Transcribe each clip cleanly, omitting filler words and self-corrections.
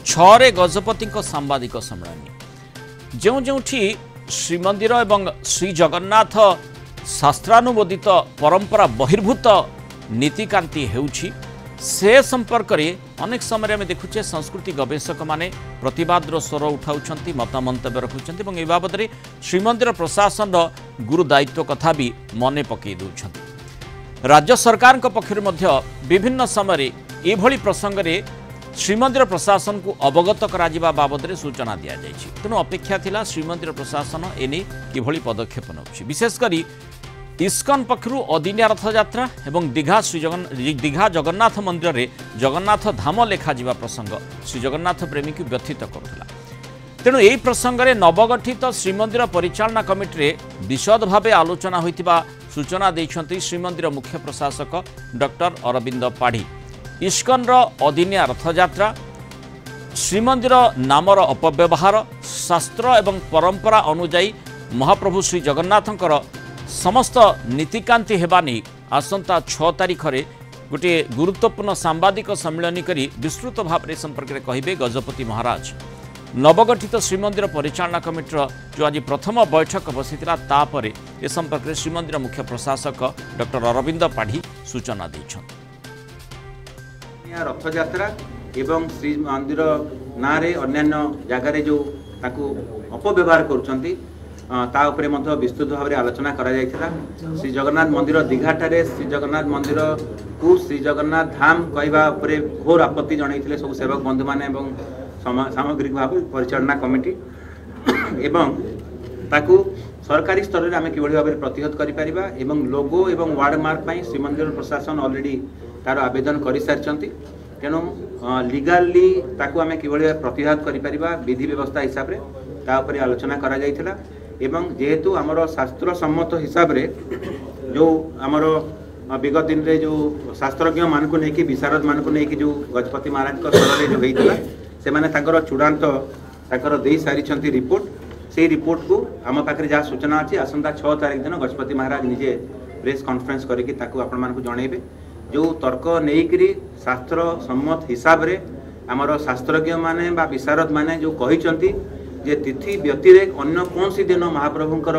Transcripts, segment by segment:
छे गजपति सांबादिक सम्मेलन जो श्रीमंदिर एवं श्री जगन्नाथ शास्त्रानुमोदित परंपरा बहिर्भूत नीतिकांति हेउछि से संपर्क में अनेक समय आम देखुचे संस्कृति गवेषक माने प्रतिवादर स्वर उठाउछंती मतमंतव्य रखुछंती ए बाबद श्रीमंदिर प्रशासन गुरु दायित्व कथा भी मने पकई दउछंती। राज्य सरकार पक्षर विभिन्न समय एभली प्रसंग में श्रीमंदिर प्रशासन को अवगत करा बाबद में सूचना दि जाइछि। तेणु अपेक्षा थिला श्रीमंदिर प्रशासन एने किभली पदक्षेप नउछि। विशेषकर इस्कन पक्षर अदिनिया रथयात्रा एवं दीघा जगन्नाथ मंदिर में जगन्नाथ धाम लेखा प्रसंग श्री जगन्नाथ प्रेमी को व्यथित करुला। तेणु यही प्रसंग में नवगठित श्रीमंदिर परिचालना कमिटी में विशद भाव आलोचना होइतिबा सूचना देइछंती श्रीमंदिर मुख्य प्रशासक डॉक्टर अरविंद पाढ़ी। इस्कन अदिनिया रथयात्रा श्रीमंदिर नामर अपव्यवहार शास्त्र एवं परंपरा अनुजाई महाप्रभु श्री जगन्नाथंकर समस्त नीतिकांति हेबा नहीं आसंता 6 तारिख में गोटे गुरुत्वपूर्ण सांबादिक सम्मेलन करी विस्तृत भाव में संपर्क में कहिबे गजपति महाराज। नवगठित श्रीमंदिर परिचालना कमिटीर जो आज प्रथम बैठक बसीथिला तापरे ए संपर्क में श्रीमंदिर मुख्य प्रशासक डॉक्टर अरविंद पाढ़ी सूचना दैछन्ति। रथयात्रा एवं श्रीमंदिर ना रे अन्यान्य जगार जो ताकू अपव्यवहार करुछन्ति ता उपरे मध्य विस्तृत भाव में आलोचना करा जायथिला। श्री जगन्नाथ मंदिर दीघाठारे श्री जगन्नाथ मंदिर को श्री जगन्नाथ धाम कहवा उपरे घोर आपत्ति जनइथिले सब सेवक बंधु माने एवं सामग्रिक भाव परिचालना कमिटी एवं ताकू सरकारी स्तर में आम किभली भाव में प्रतिहत करि परिबा एवं लोगो एवं वार्ड मार्क पई श्रीमंदिर प्रशासन ऑलरेडी तार आवेदन कर सारी। तेणु लीगाली ताकू आम किभली प्रतिहत करि परिबा विधि व्यवस्था हिसाब रे ता उपरे आलोचना करा जायथिला। एवं जेहेतु आमर शास्त्र सम्मत हिसाब रे जो आमर विगत दिन रे जो शास्त्रज्ञ मान को लेकिन विशारद मान को लेकिन जो गजपति महाराज स्तर जो होता से माने तांकर चूड़ांत तांकर दे सारी रिपोर्ट से रिपोर्ट को आम पाखे जहाँ सूचना अच्छी आसंता 6 तारिख दिन गजपति महाराज निजे प्रेस कॉन्फ्रेंस करके आपण मानक जनइबे जो तर्क नहींकरी शास्त्र सम्मत हिसाब रे आमर शास्त्रज्ञ माने बा विशारद माने जो कहिसंती जे तिथि व्यतिरेक अन्य कौन सी दिन महाप्रभुंकर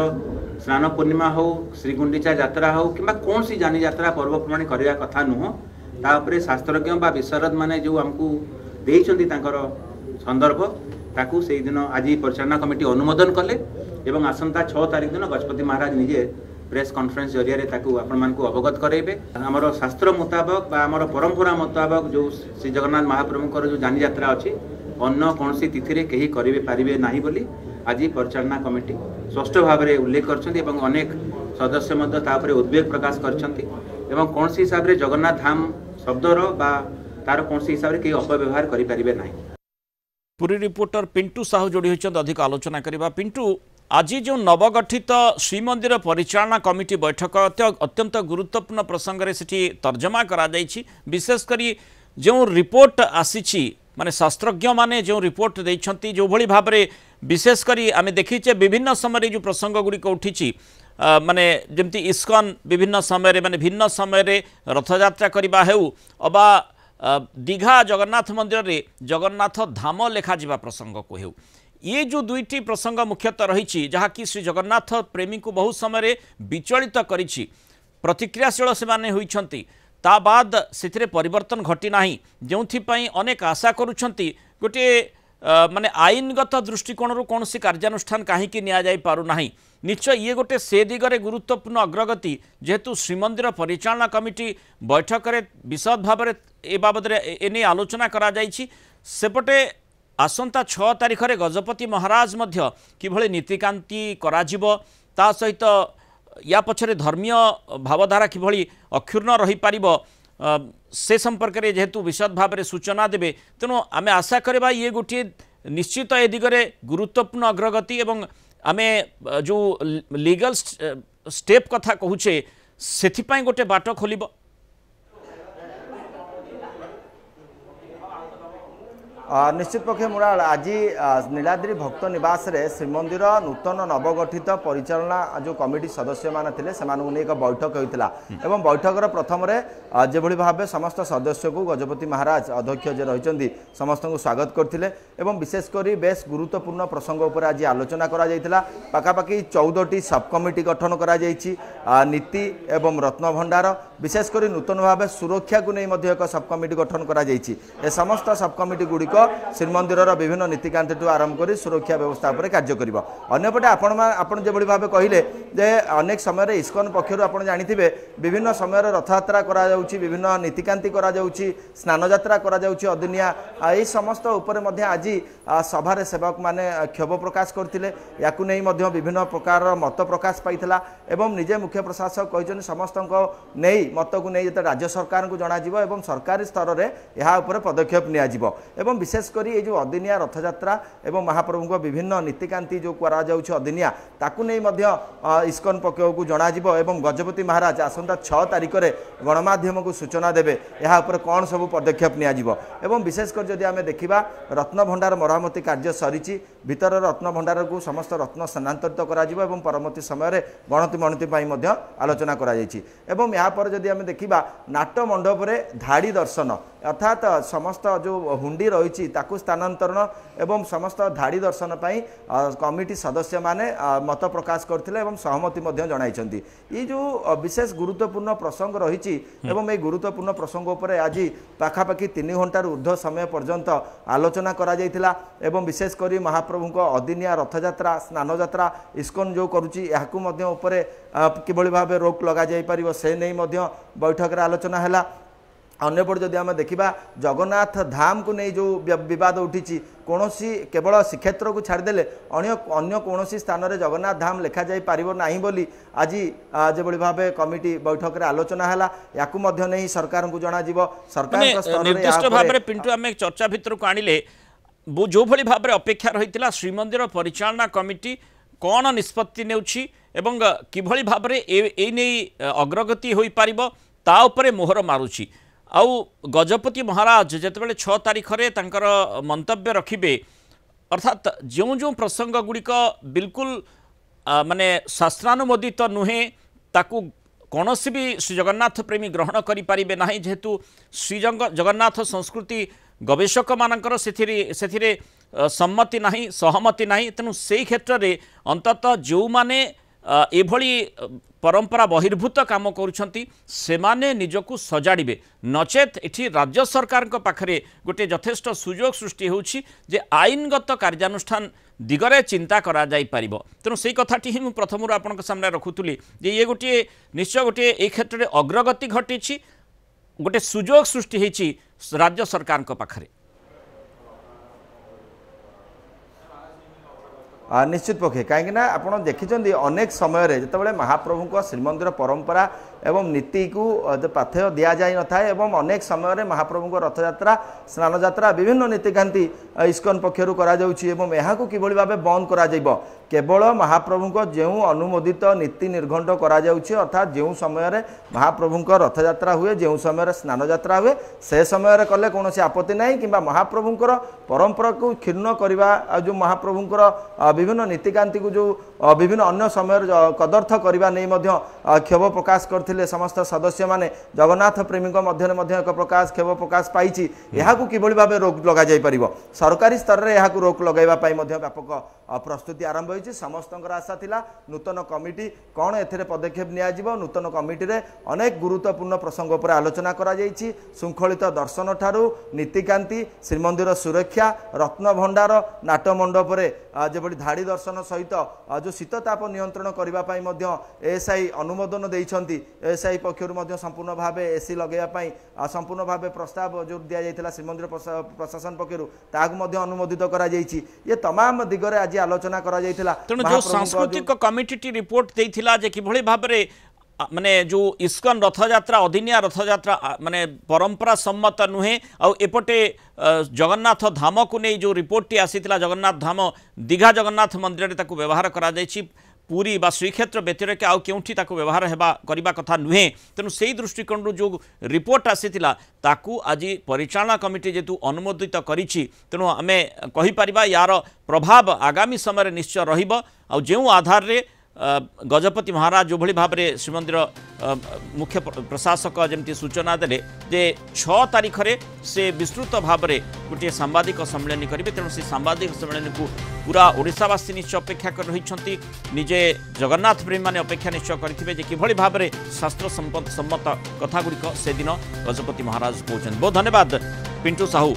स्नान पूर्णिमा हो श्री गुंडीचा यात्रा हो कि कौन सी जानी यात्रा पर्वपर्वाणी करने कथा नुह तापरे शास्त्रज्ञ बा विशारद माने जो हमको देइछंती तांकर संदर्भ ताकू से दिन आज परिचालना कमिटी अनुमोदन कले एवं आसंता 6 तारिख दिन गजपति महाराज निजे प्रेस कॉन्फ्रेंस जरिया ताकू आपण मानकू अवगत कराइबे। हमर शास्त्र मुताबक बा हमर परंपरा मुताबक जो श्री जगन्नाथ महाप्रभुंकर जो जानी यात्रा अच्छी अन्य कौन सी तिथि रे कहीं करेंगे पारे ना बोली आज परिचालना कमिटी स्पष्ट भाव में उल्लेख कर अनेक सदस्य उद्वेग प्रकाश कर कौन सी हिसाब से जगन्नाथ धाम शब्दर बा तार कौन सी हिसाब से कहीं अपव्यवहार करें ना। पुरी रिपोर्टर पिंटू साहू जोड़ी होती अधिक आलोचना करवा। पिंटू, आज जो नवगठित श्रीमंदिर परिचालना कमिटी बैठक अत्यंत गुरुत्वपूर्ण प्रसंग में सेठी तर्जमा करा जायछि। विशेषकर जो रिपोर्ट आसी माने शास्त्रज्ञ माने जो रिपोर्ट देइछंती जो भली भाव में विशेषकर आम देखीचे विभिन्न समय जो प्रसंग गुड़िक उठी माने जमती इस्कन विभिन्न समय माने भिन्न समय रथयात्रा करवा हेउ अबा दीघा जगन्नाथ मंदिर रे जगन्नाथ धाम लेखा जिबा प्रसंग को हेउ ये जो दुईटी प्रसंग मुख्यतः रही जहाँकि श्री जगन्नाथ प्रेमी को बहुत समय विचलित करिछि। प्रतिक्रियाशील से माने होइछंती ता बाद से परिवर्तन घटी नाही जोंथिपाई अनेक आशा करुछंती गोटे माने आईनगत दृष्टिकोण कौन सी कार्यानुष्ठान कहीं निया जाई पारु नाही। निश्चय ये गोटे से दिगरे गुरुत्वपूर्ण अग्रगति जेहेतु श्रीमंदिर परिचालना कमिटी बैठक में विशद भाव में ए बाबद एने आलोचना करा जाइछि। सेपटे आसंता 6 तारिख में गजपति महाराज मध्य किभली नीतिकांति कराजिबो ता सहित या पछरे धर्मीय भावधारा किभली अक्षुण्ण रही पारिबो से संपर्क में जेहेतु विशद भाव में सूचना देबे तेणु आम आशा करबा ये गोटे निश्चित ए दिगरे गुरुत्वपूर्ण अग्रगति एवं आमे जो लीगल स्टेप कथा कहूचे सेथिपाई गोटे बाट खोलिबो। निश्चित पक्षे मुराल आज नीलाद्री भक्त निवास रे श्रीमंदिर नूतन नवगठित परिचालना जो कमिटी सदस्य मान थे से एक बैठक होता एवं बैठकर प्रथम जो भाव समस्त सदस्य को गजपति महाराज अध्यक्ष जे रही समस्त को स्वागत करते विशेषकर बेस गुरुत्वपूर्ण प्रसंग उपर आज आलोचना पाखापाखि 14टी सब कमिटी गठन कर नीति एवं रत्न भंडार विशेषकर नूतन भाव सुरक्षा को नहीं एक सब कमिटी गठन कर समस्त सब कमिटी गुड़िक श्रीमंदिर विभिन्न नीतिकांति ठू आरंभ कर सुरक्षा व्यवस्था पर कार्य कर अंपटे आपण जो भाव कहले जे अनेक समय इस्कन पक्षर आप जानी विभिन्न समय रथयात्रा करा विभिन्न नीतिकांति करा स्नान यात्रा करा अदिनिया यही समस्त उपर आज सभार सेवक माने क्षोभ प्रकाश करते विभिन्न प्रकार मत प्रकाश पाइला एवं निजे मुख्य प्रशासक कहते समस्त नहीं मत को नहीं राज्य सरकार को जन सरकारी स्तर में यह पदक्षेप निया विशेषकर ये जो अदिनिया रथयात्रा एवं महाप्रभु विभिन्न नीतिकांति जो करा अदिनिया ताकू नहीं इस्कन पक्ष को जन गजपति महाराज आसंता 6 तारिख में गणमाध्यम को सूचना देवे यहाँ कौन सब पदक्षेप निया विशेषकर जदि आम देखा रत्न भंडार मरामती कार्य सरी भीतर रत्न भंडार को समस्त रत्न स्थानांतरित करा परवर्ती समय गणति मणति आलोचना करापर जदि आम देखा नाट मंडप धाड़ी दर्शन अर्थात समस्त जो हुंडी रही स्थानांतरण एवं समस्त धाड़ी दर्शन पाई कमिटी सदस्य माने मत प्रकाश करथिले एवं सहमति जनाई ये जो विशेष गुरुत्वपूर्ण प्रसंग रही एवं ये गुरुत्वपूर्ण प्रसंग उपर आज पाखापाखि 3 घंटार ऊर्ध्व समय पर्यंत आलोचना करा जायतिला एवं विशेषकर महाप्रभु को अदिनिया रथयात्रा स्नान यात्रा इस्कन जो करुच्ची किभली भाव रोक लगा जाई परिबो से नहीं बैठक आलोचना है अन्यपट जदि आम देखा जगन्नाथ धाम को नहीं जो विवाद उठी कौन केवल श्रीक्षेत्र को छाड़देले अन्य कौन स्थान में जगन्नाथ धाम लिखा जाई पारिबो नाही बोली आज जो भाव कमिटी बैठक रे आलोचना है या नहीं सरकार को जन सरकार निर्दिष्ट भाव में पिंटू आम चर्चा भितर को आनिले जो भली भाव में अपेक्षा रही श्रीमंदिर परिचालना कमिटी कौन निष्पत्ति नेउछि एवं किभली भाव में ए नहीं अग्रगति हो पारिबो ता उपरे मोहर मारुछि आउ गजपति महाराज जितेबाला 6 तारिख में तांकर मंतव्य रखिबे अर्थात जो जो प्रसंग गुड़िक बिल्कुल माने शास्त्रानुमोदित नुहे ताकू कौन भी श्री जगन्नाथ प्रेमी ग्रहण करें ना जेहेतु श्री जगन्नाथ संस्कृति गवेषक मानकर से सम्मति नहीं सहमति नहीं तेणु से क्षेत्र में अंततः जो माने एभली परंपरा बहिर्भूत काम करुछंती सेमाने निजकू सजाड़े नचेत एठी राज्य सरकार पाखरे गोटे यथेष्ट सुजोग सृष्टि होउछि जे आईनगत कार्यानुष्ठान दिगरे चिंता करा जाई परिबो तेणु से कथाटी ही प्रथम आपन सामने रखुतुली जे ये गोटे निश्चय गोटे ए क्षेत्र में अग्रगति घटी गोटे सुजोग सृष्टि होइछि राज्य सरकार पाखरे निश्चित पक्षे कहीं आप देखिं अनेक समय जितेबाला महाप्रभु श्रीमंदिर परंपरा एवं नीति को पाथेय दि जाए न था एवं अनेक समय महाप्रभु रथयात्रा स्नान यात्रा विभिन्न नीतिकांति इस्कन पक्षर कर किभली भाव बंद कर केवल महाप्रभु जो अनुमोदित नीति निर्घंट अर्थात जो समय महाप्रभु रथयात्रा हुए जो समय स्नान यात्रा हुए से समय कले कौन आपत्ति ना कि महाप्रभुंर परंपरा को क्षीर्ण करने जो महाप्रभुंर विभिन्न नीतिकांति को जो विभिन्न अन्य समय कदर्थ करने क्षोभ प्रकाश करते समस्त सदस्य माने जगन्नाथ प्रेमी मध्य एक प्रकाश क्षोभ प्रकाश पाई यहाँ किभली भाव रोक लग जापर सरकारी स्तर में यहाँ रोक लगाइवाई व्यापक प्रस्तुति आरंभ होती समस्त आशा थिला नूतन कमिटी कौन ए पदक्षेप नियाजिबो नूतन कमिटी रे अनेक गुरुत्वपूर्ण प्रसंग पर आलोचना करा जायछि श्रृंखलित दर्शन ठारू नीतिकांति श्रीमंदिर सुरक्षा रत्न भंडार नाट मंडप जेभली धाड़ी दर्शन सहित जो शीतताप नियंत्रण करने एएसआई अनुमोदन देइछंती एएसआई पक्षर संपूर्ण भाव एसी लगेवाई संपूर्ण भाव प्रस्ताव जो दि जाइथिला श्रीमंदिर प्रशासन पक्षर अनुमोदित करा जायछि ये तमाम दिगरे आज आलोचना करा जाइथिला तेणु जो सांस्कृतिक कमिटी रिपोर्ट देइथिला जे किभली भाव में माने जो इस्कन रथयात्रा अदिनिया रथयात्रा माने परंपरा सम्मत नुहे आ एपटे जगन्नाथ धाम को नहीं जो रिपोर्ट टी आसीथिला जगन्नाथ धाम दीघा जगन्नाथ मंदिर ताकू व्यवहार करा जायछि पुरी बा श्रीक्षेत्र व्यतिरेक आउ केउठी ताको व्यवहार हेबा करिबा कथा नुहे तेणु सेही दृष्टिकोण जो रिपोर्ट आसीथिला ताकू आज परिचालना कमिटी जेतु अनुमोदित करिछि तेणु आमे कहि परिबा यार प्रभाव आगामी समय निश्चय रहिबो आ जेउ आधार रे गजपति महाराज जो भली भाव में श्रीमंदिर मुख्य प्रशासक जमती सूचना देले जे 6 तारीख रे से विस्तृत भाव में गोटे सांबादिक सम्मेलन करेंगे तेणु से सांबादिक सम्मेलन को पूरा ओडिशावासी निश्चय अपेक्षा कर रही निजे जगन्नाथ प्रेमी मैंने अपेक्षा निश्चय करेंगे कि किभली भाव में शास्त्र सम्मत कथा गुड़िक से दिन गजपति महाराज कहते बहुत धन्यवाद पिंटू साहू।